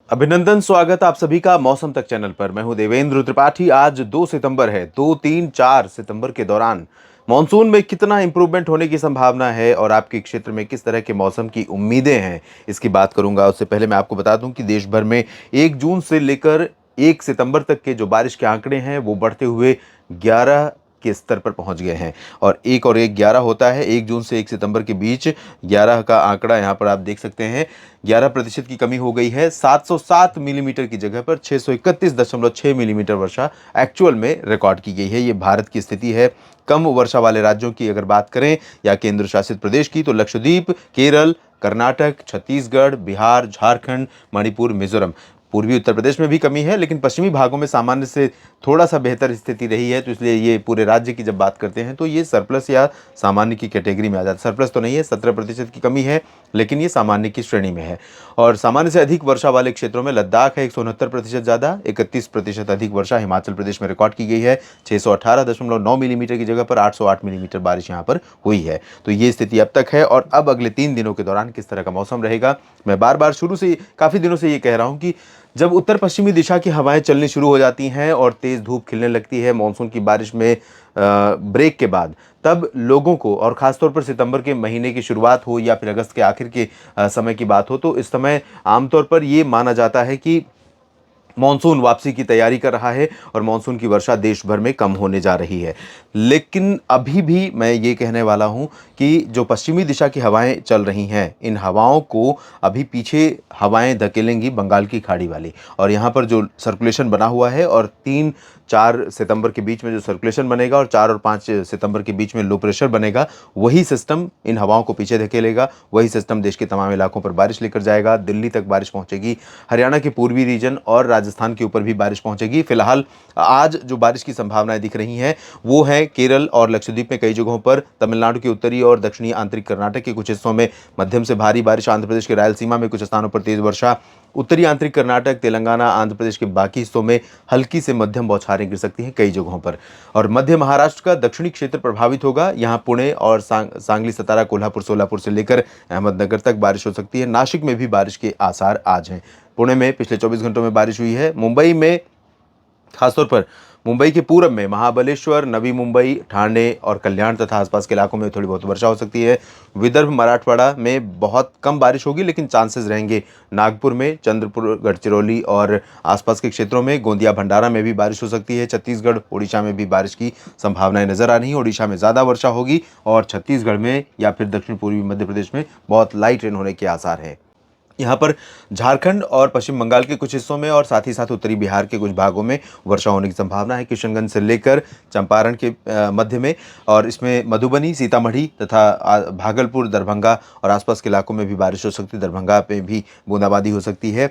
अभिनंदन, स्वागत आप सभी का मौसम तक चैनल पर। मैं हूं देवेंद्र त्रिपाठी। आज 2 सितंबर है। 2, 3, 4 सितंबर के दौरान मॉनसून में कितना इंप्रूवमेंट होने की संभावना है और आपके क्षेत्र में किस तरह के मौसम की उम्मीदें हैं, इसकी बात करूंगा। उससे पहले मैं आपको बता दूं कि देश भर में 1 जून से लेकर 1 सितंबर तक के जो बारिश के आंकड़े हैं वो बढ़ते हुए 11 के स्तर पर पहुंच गए हैं। और 1 और 1 11 होता है। 1 जून से 1 सितंबर के बीच 11 का आंकड़ा यहाँ पर आप देख सकते हैं। 11% की कमी हो गई है। 707 मिलीमीटर की जगह पर 631.6 मिलीमीटर वर्षा एक्चुअल में रिकॉर्ड की गई है। ये भारत की स्थिति है। कम वर्षा वाले राज्यों की अगर बात करें या केंद्र शासित प्रदेश की, तो लक्षद्वीप, केरल, कर्नाटक, छत्तीसगढ़, बिहार, झारखंड, मणिपुर, मिजोरम। पूर्वी उत्तर प्रदेश में भी कमी है, लेकिन पश्चिमी भागों में सामान्य से थोड़ा सा बेहतर स्थिति रही है। तो इसलिए ये पूरे राज्य की जब बात करते हैं तो ये सरप्लस या सामान्य की कैटेगरी में आ जाता है। सरप्लस तो नहीं है, 17% की कमी है, लेकिन ये सामान्य की श्रेणी में है। और सामान्य से अधिक वर्षा वाले क्षेत्रों में लद्दाख है 169% ज़्यादा, 31% अधिक वर्षा हिमाचल प्रदेश में रिकॉर्ड की गई है। 618.9 मिलीमीटर की जगह पर 808 मिलीमीटर बारिश यहाँ पर हुई है। तो ये स्थिति अब तक है। और अब अगले 3 दिनों के दौरान किस तरह का मौसम रहेगा, मैं बार बार शुरू से काफ़ी दिनों से ये कह रहा हूँ कि जब उत्तर पश्चिमी दिशा की हवाएं चलनी शुरू हो जाती हैं और तेज़ धूप खिलने लगती है मानसून की बारिश में ब्रेक के बाद, तब लोगों को, और ख़ासतौर पर सितंबर के महीने की शुरुआत हो या फिर अगस्त के आखिर के समय की बात हो, तो इस समय आमतौर पर ये माना जाता है कि मॉनसून वापसी की तैयारी कर रहा है और मॉनसून की वर्षा देश भर में कम होने जा रही है। लेकिन अभी भी मैं ये कहने वाला हूं कि जो पश्चिमी दिशा की हवाएं चल रही हैं, इन हवाओं को अभी पीछे हवाएं धकेलेंगी बंगाल की खाड़ी वाली। और यहाँ पर जो सर्कुलेशन बना हुआ है, और 3-4 सितंबर के बीच में जो सर्कुलेशन बनेगा और 4 और 5 सितंबर के बीच में लो प्रेशर बनेगा, वही सिस्टम इन हवाओं को पीछे धकेलेगा। वही सिस्टम देश के तमाम इलाकों पर बारिश लेकर जाएगा। दिल्ली तक बारिश पहुंचेगी, हरियाणा के पूर्वी रीजन और राजस्थान के ऊपर भी बारिश पहुंचेगी। फिलहाल आज जो बारिश की संभावनाएं दिख रही हैं वो है केरल और लक्षद्वीप में कई जगहों पर, तमिलनाडु के उत्तरी और दक्षिणी आंतरिक कर्नाटक के कुछ हिस्सों में मध्यम से भारी बारिश, आंध्र प्रदेश के रायलसीमा में कुछ स्थानों पर तेज वर्षा, उत्तरी आंतरिक कर्नाटक, तेलंगाना, आंध्र प्रदेश के बाकी हिस्सों में हल्की से मध्यम बौछारें गिर सकती हैं कई जगहों पर। और मध्य महाराष्ट्र का दक्षिणी क्षेत्र प्रभावित होगा। यहां पुणे और सांगली, सतारा, कोल्हापुर, सोलापुर से लेकर अहमदनगर तक बारिश हो सकती है। नासिक में भी बारिश के आसार आज हैं। पुणे में पिछले 24 घंटों में बारिश हुई है। मुंबई में, खासतौर पर मुंबई के पूरब में महाबलेश्वर, नवी मुंबई, ठाणे और कल्याण तथा आसपास के इलाकों में थोड़ी बहुत वर्षा हो सकती है। विदर्भ, मराठवाड़ा में बहुत कम बारिश होगी, लेकिन चांसेस रहेंगे नागपुर में, चंद्रपुर, गढ़चिरौली और आसपास के क्षेत्रों में। गोंदिया, भंडारा में भी बारिश हो सकती है। छत्तीसगढ़, ओडिशा में भी बारिश की संभावनाएं नजर आ रही हैं। ओडिशा में ज़्यादा वर्षा होगी और छत्तीसगढ़ में या फिर दक्षिण पूर्वी मध्य प्रदेश में बहुत लाइट रेन होने के आसार हैं। यहाँ पर झारखंड और पश्चिम बंगाल के कुछ हिस्सों में और साथ ही साथ उत्तरी बिहार के कुछ भागों में वर्षा होने की संभावना है। किशनगंज से लेकर चंपारण के मध्य में, और इसमें मधुबनी, सीतामढ़ी तथा भागलपुर, दरभंगा और आसपास के इलाकों में भी बारिश हो सकती है। दरभंगा पे भी बूंदाबांदी हो सकती है।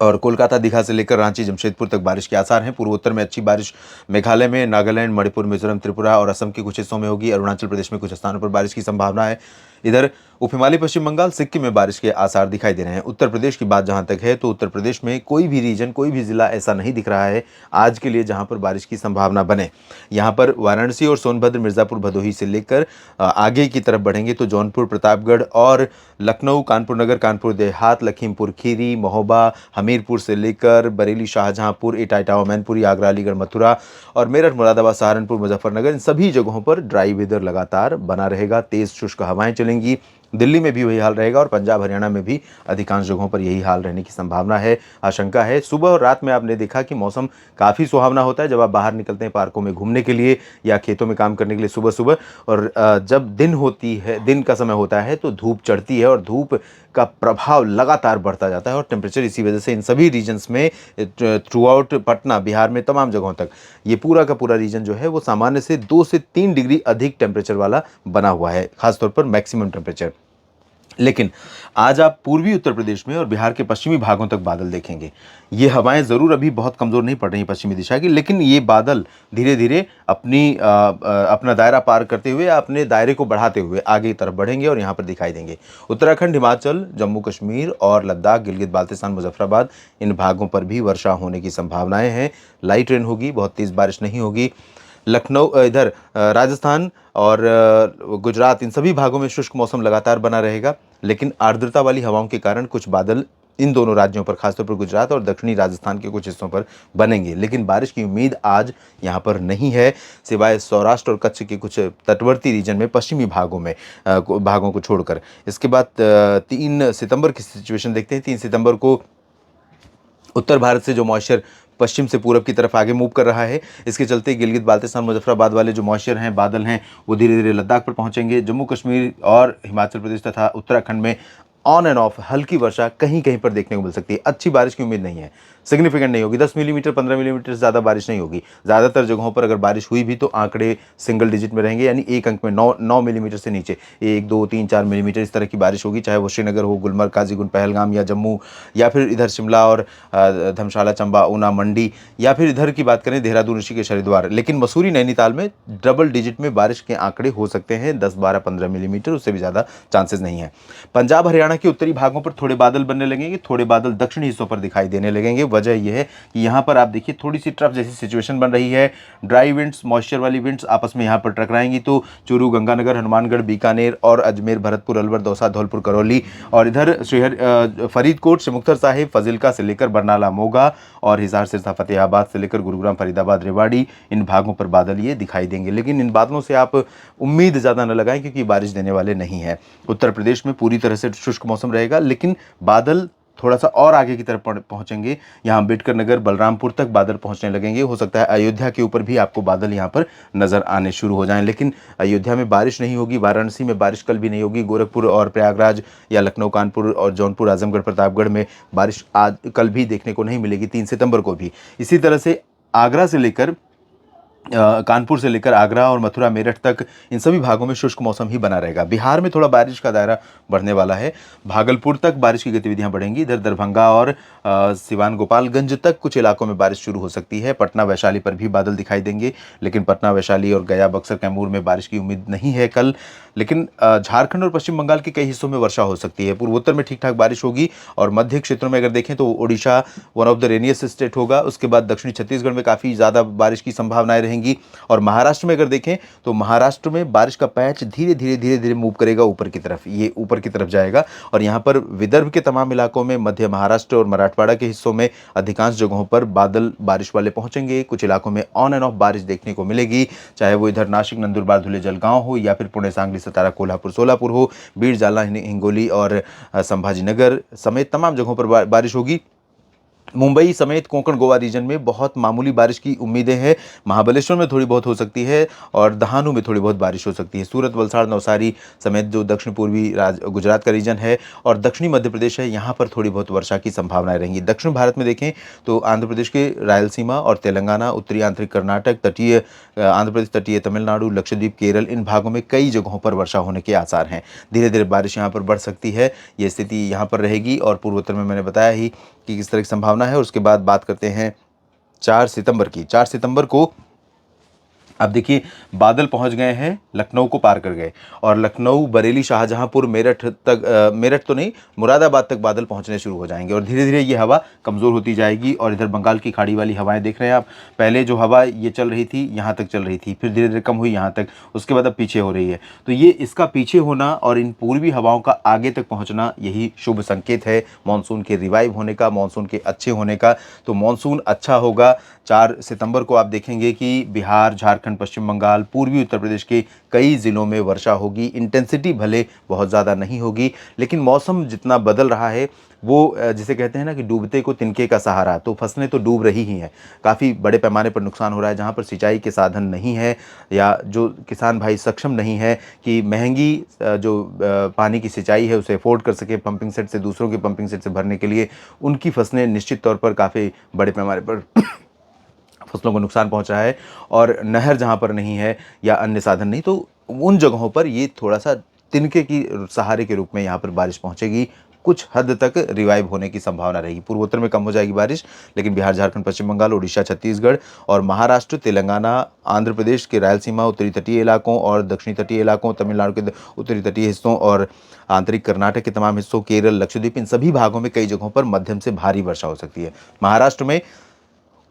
और कोलकाता, दीघा से लेकर रांची, जमशेदपुर तक बारिश के आसार हैं। पूर्वोत्तर में अच्छी बारिश मेघालय में, नागालैंड, मणिपुर, मिजोरम, त्रिपुरा और असम के कुछ हिस्सों में होगी। अरुणाचल प्रदेश में कुछ स्थानों पर बारिश की संभावना है। इधर उप हिमालय पश्चिम बंगाल, सिक्किम में बारिश के आसार दिखाई दे रहे हैं। उत्तर प्रदेश की बात जहां तक है, तो उत्तर प्रदेश में कोई भी रीजन, कोई भी जिला ऐसा नहीं दिख रहा है आज के लिए जहां पर बारिश की संभावना बने। यहाँ पर वाराणसी और सोनभद्र, मिर्ज़ापुर, भदोही से लेकर आगे की तरफ बढ़ेंगे तो जौनपुर, प्रतापगढ़ और लखनऊ, कानपुर नगर, कानपुर देहात, लखीमपुर खीरी, महोबा, हमीरपुर से लेकर बरेली, शाहजहांपुर, इटावा, मैनपुरी, आगरा, अलीगढ़, मथुरा और मेरठ, मुरादाबाद, सहारनपुर, मुजफ्फरनगर, इन सभी जगहों पर ड्राई वेदर लगातार बना रहेगा। तेज़ शुष्क हवाएं चलेंगी। दिल्ली में भी वही हाल रहेगा और पंजाब, हरियाणा में भी अधिकांश जगहों पर यही हाल रहने की संभावना है, आशंका है। सुबह और रात में आपने देखा कि मौसम काफ़ी सुहावना होता है जब आप बाहर निकलते हैं पार्कों में घूमने के लिए या खेतों में काम करने के लिए सुबह सुबह। और जब दिन होती है, दिन का समय होता है, तो धूप चढ़ती है और धूप का प्रभाव लगातार बढ़ता जाता है। और टेम्परेचर इसी वजह से इन सभी रीजन्स में, थ्रू आउट पटना, बिहार में तमाम जगहों तक, ये पूरा का पूरा रीजन जो है वो सामान्य से 2 से 3 डिग्री अधिक टेम्परेचर वाला बना हुआ है, खासतौर पर मैक्सिमम टेम्परेचर। लेकिन आज आप पूर्वी उत्तर प्रदेश में और बिहार के पश्चिमी भागों तक बादल देखेंगे। ये हवाएं ज़रूर अभी बहुत कमज़ोर नहीं पड़ रही पश्चिमी दिशा की, लेकिन ये बादल धीरे धीरे अपना दायरा पार करते हुए, अपने दायरे को बढ़ाते हुए आगे की तरफ बढ़ेंगे और यहाँ पर दिखाई देंगे। उत्तराखंड, हिमाचल, जम्मू कश्मीर और लद्दाख, गिलगित बाल्तिस्तान, मुजफ्फराबाद, इन भागों पर भी वर्षा होने की संभावनाएं हैं। लाइट रेन होगी, बहुत तेज़ बारिश नहीं होगी। लखनऊ, इधर राजस्थान और गुजरात, इन सभी भागों में शुष्क मौसम लगातार बना रहेगा, लेकिन आर्द्रता वाली हवाओं के कारण कुछ बादल इन दोनों राज्यों पर, खासतौर पर गुजरात और दक्षिणी राजस्थान के कुछ हिस्सों पर बनेंगे, लेकिन बारिश की उम्मीद आज यहाँ पर नहीं है, सिवाय सौराष्ट्र और कच्छ के कुछ तटवर्ती रीजन में, पश्चिमी भागों को छोड़कर। इसके बाद 3 सितंबर की सिचुएशन देखते हैं। 3 सितंबर को उत्तर भारत से जो मॉइस्चर पश्चिम से पूरब की तरफ आगे मूव कर रहा है, इसके चलते गिलगित बाल्टिस्तान मुजफ्फराबाद वाले जो मॉइस्चर हैं, बादल हैं, वो धीरे धीरे लद्दाख पर पहुंचेंगे। जम्मू कश्मीर और हिमाचल प्रदेश तथा उत्तराखंड में ऑन एंड ऑफ हल्की वर्षा कहीं कहीं पर देखने को मिल सकती है। अच्छी बारिश की उम्मीद नहीं है, सिग्निफिकेंट नहीं होगी, 10 मिलीमीटर 15 मिलीमीटर से ज़्यादा बारिश नहीं होगी। ज़्यादातर जगहों पर अगर बारिश हुई भी तो आंकड़े सिंगल डिजिट में रहेंगे, यानी एक अंक में 9 मिलीमीटर से नीचे 1 2 3 4 मिलीमीटर इस तरह की बारिश होगी, चाहे वो श्रीनगर हो, गुलमर्ग, काजीगुंड, पहलगाम या जम्मू, या फिर इधर शिमला और धर्मशाला, चंबा, ऊना, मंडी, या फिर इधर की बात करें देहरादून, ऋषिकेश, हरिद्वार। लेकिन मसूरी, नैनीताल में डबल डिजिट में बारिश के आंकड़े हो सकते हैं, 10 12 15 मिलीमीटर, उससे भी ज़्यादा चांसेस नहीं है। पंजाब हरियाणा के उत्तरी भागों पर थोड़े बादल बनने लगेंगे, थोड़े बादल दक्षिणी हिस्सों पर दिखाई देने लगेंगे। वजह यह है कि यहाँ पर आप देखिए थोड़ी सी ट्रफ जैसी सिचुएशन बन रही है। ड्राई विंड्स, मॉइस्चर वाली विंड्स आपस में यहाँ पर टकराएंगी, तो चूरू, गंगानगर, हनुमानगढ़, बीकानेर और अजमेर, भरतपुर, अलवर, दौसा, धौलपुर, करौली और इधर फरीदकोट से मुक्तसर साहिब, फजिल्का से लेकर बरनाला, मोगा और हिसार, सिरसा, फतेहाबाद से लेकर गुरुग्राम, फरीदाबाद, रेवाड़ी, इन भागों पर बादल ये दिखाई देंगे। लेकिन इन बादलों से आप उम्मीद ज़्यादा न लगाएं, क्योंकि बारिश देने वाले नहीं है। उत्तर प्रदेश में पूरी तरह से शुष्क मौसम रहेगा, लेकिन बादल थोड़ा सा और आगे की तरफ पहुंचेंगे। यहाँ अम्बेडकर नगर, बलरामपुर तक बादल पहुंचने लगेंगे। हो सकता है अयोध्या के ऊपर भी आपको बादल यहाँ पर नजर आने शुरू हो जाएं, लेकिन अयोध्या में बारिश नहीं होगी, वाराणसी में बारिश कल भी नहीं होगी, गोरखपुर और प्रयागराज या लखनऊ, कानपुर और जौनपुर, आजमगढ़, प्रतापगढ़ में बारिश आज कल भी देखने को नहीं मिलेगी, 3 सितंबर को भी। इसी तरह से आगरा से लेकर कानपुर से लेकर आगरा और मथुरा, मेरठ तक इन सभी भागों में शुष्क मौसम ही बना रहेगा। बिहार में थोड़ा बारिश का दायरा बढ़ने वाला है, भागलपुर तक बारिश की गतिविधियां बढ़ेंगी। इधर दरभंगा और सिवान, गोपालगंज तक कुछ इलाकों में बारिश शुरू हो सकती है। पटना, वैशाली पर भी बादल दिखाई देंगे, लेकिन पटना, वैशाली और गया, बक्सर, कैमूर में बारिश की उम्मीद नहीं है कल। लेकिन झारखंड और पश्चिम बंगाल के कई हिस्सों में वर्षा हो सकती है। पूर्वोत्तर में ठीक ठाक बारिश होगी, और मध्य क्षेत्रों में अगर देखें तो Odisha one of the rainiest state होगा। उसके बाद दक्षिणी छत्तीसगढ़ में काफ़ी ज़्यादा बारिश की संभावनाएं रहेंगी, और महाराष्ट्र में अगर देखें तो महाराष्ट्र में बारिश का पैच धीरे धीरे मूव करेगा ऊपर की तरफ, ये ऊपर की तरफ जाएगा। और यहाँ पर विदर्भ के तमाम इलाकों में, मध्य महाराष्ट्र और मराठवाड़ा के हिस्सों में अधिकांश जगहों पर बादल बारिश वाले पहुंचेंगे। कुछ इलाकों में ऑन एंड ऑफ बारिश देखने को मिलेगी, चाहे वो इधर नासिक, नंदुरबार, धुले, जलगांव हो, या फिर पुणे, सांगली, सतारा, कोल्हापुर, सोलापुर हो, बीड़, जालना, हिंगोली और संभाजीनगर समेत तमाम जगहों पर बारिश होगी। मुंबई समेत कोंकण, गोवा रीजन में बहुत मामूली बारिश की उम्मीदें हैं। महाबलेश्वर में थोड़ी बहुत हो सकती है, और दहानू में थोड़ी बहुत बारिश हो सकती है। सूरत, वलसाड़, नवसारी समेत जो दक्षिण पूर्वी गुजरात का रीजन है और दक्षिणी मध्य प्रदेश है, यहाँ पर थोड़ी बहुत वर्षा की संभावनाएं रहेंगी। दक्षिण भारत में देखें तो आंध्र प्रदेश के रायलसीमा और तेलंगाना, उत्तरी आंतरिक कर्नाटक, तटीय आंध्र प्रदेश, तटीय तमिलनाडु, लक्षद्वीप, केरल, इन भागों में कई जगहों पर वर्षा होने के आसार हैं। धीरे धीरे बारिश यहाँ पर बढ़ सकती है, ये स्थिति यहाँ पर रहेगी। और पूर्वोत्तर में मैंने बताया ही कि किस तरह की संभावना है। उसके बाद बात करते हैं 4 सितंबर की। 4 सितंबर को अब देखिए बादल पहुंच गए हैं, लखनऊ को पार कर गए, और लखनऊ, बरेली, शाहजहांपुर, मेरठ तक, मेरठ तो नहीं, मुरादाबाद तक बादल पहुंचने शुरू हो जाएंगे। और धीरे धीरे ये हवा कमज़ोर होती जाएगी। और इधर बंगाल की खाड़ी वाली हवाएं देख रहे हैं आप, पहले जो हवा ये चल रही थी यहाँ तक चल रही थी, फिर धीरे धीरे कम हुई यहाँ तक, उसके बाद अब पीछे हो रही है। तो ये इसका पीछे होना और इन पूर्वी हवाओं का आगे तक पहुँचना, यही शुभ संकेत है मानसून के रिवाइव होने का, मानसून के अच्छे होने का। तो मानसून अच्छा होगा। 4 सितंबर को आप देखेंगे कि बिहार, झारखंड, पश्चिम बंगाल, पूर्वी उत्तर प्रदेश के कई ज़िलों में वर्षा होगी। इंटेंसिटी भले बहुत ज़्यादा नहीं होगी, लेकिन मौसम जितना बदल रहा है वो जिसे कहते हैं ना कि डूबते को तिनके का सहारा, तो फसलें तो डूब रही ही हैं। काफ़ी बड़े पैमाने पर नुकसान हो रहा है। जहाँ पर सिंचाई के साधन नहीं है, या जो किसान भाई सक्षम नहीं है कि महंगी जो पानी की सिंचाई है उसे अफोर्ड कर सके पंपिंग सेट से, दूसरों के पंपिंग सेट से भरने के लिए, उनकी फसलें निश्चित तौर पर काफ़ी बड़े पैमाने पर फसलों को नुकसान पहुंचा है। और नहर जहां पर नहीं है या अन्य साधन नहीं, तो उन जगहों पर ये थोड़ा सा तिनके की सहारे के रूप में यहाँ पर बारिश पहुंचेगी। कुछ हद तक रिवाइव होने की संभावना रहेगी। पूर्वोत्तर में कम हो जाएगी बारिश, लेकिन बिहार, झारखंड, पश्चिम बंगाल, उड़ीसा, छत्तीसगढ़ और महाराष्ट्र, तेलंगाना, आंध्र प्रदेश के रायलसीमा, उत्तरी तटीय इलाकों और दक्षिणी तटीय इलाकों, तमिलनाडु के उत्तरी तटीय हिस्सों और आंतरिक कर्नाटक के तमाम हिस्सों, केरल, लक्षद्वीप, इन सभी भागों में कई जगहों पर मध्यम से भारी वर्षा हो सकती है। महाराष्ट्र में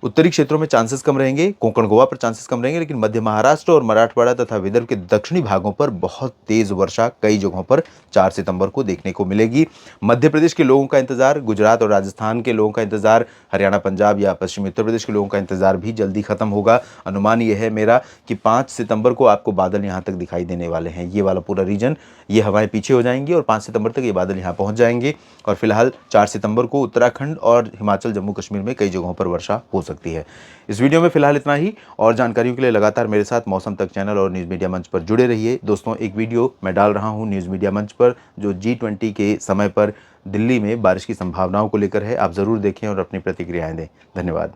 उत्तरी क्षेत्रों में चांसेस कम रहेंगे, कोंकण गोवा पर चांसेस कम रहेंगे, लेकिन मध्य महाराष्ट्र और मराठवाड़ा तथा विदर्भ के दक्षिणी भागों पर बहुत तेज वर्षा कई जगहों पर 4 सितंबर को देखने को मिलेगी। मध्य प्रदेश के लोगों का इंतजार, गुजरात और राजस्थान के लोगों का इंतजार, हरियाणा, पंजाब या पश्चिमी उत्तर प्रदेश के लोगों का इंतजार भी जल्दी खत्म होगा। अनुमान यह है मेरा कि 5 सितंबर को आपको बादल यहाँ तक दिखाई देने वाले हैं। ये वाला पूरा रीजन, ये हवाएं पीछे हो जाएंगी और 5 सितंबर तक ये बादल यहाँ पहुँच जाएंगे। और फिलहाल 4 सितंबर को उत्तराखंड और हिमाचल, जम्मू कश्मीर में कई जगहों पर वर्षा हो सकती है। इस वीडियो में फिलहाल इतना ही। और जानकारियों के लिए लगातार मेरे साथ मौसम तक चैनल और न्यूज़ मीडिया मंच पर जुड़े रहिए। दोस्तों, एक वीडियो मैं डाल रहा हूँ न्यूज़ मीडिया मंच पर जो G20 के समय पर दिल्ली में बारिश की संभावनाओं को लेकर है। आप ज़रूर देखें और अपनी प्रतिक्रियाएं दें। धन्यवाद।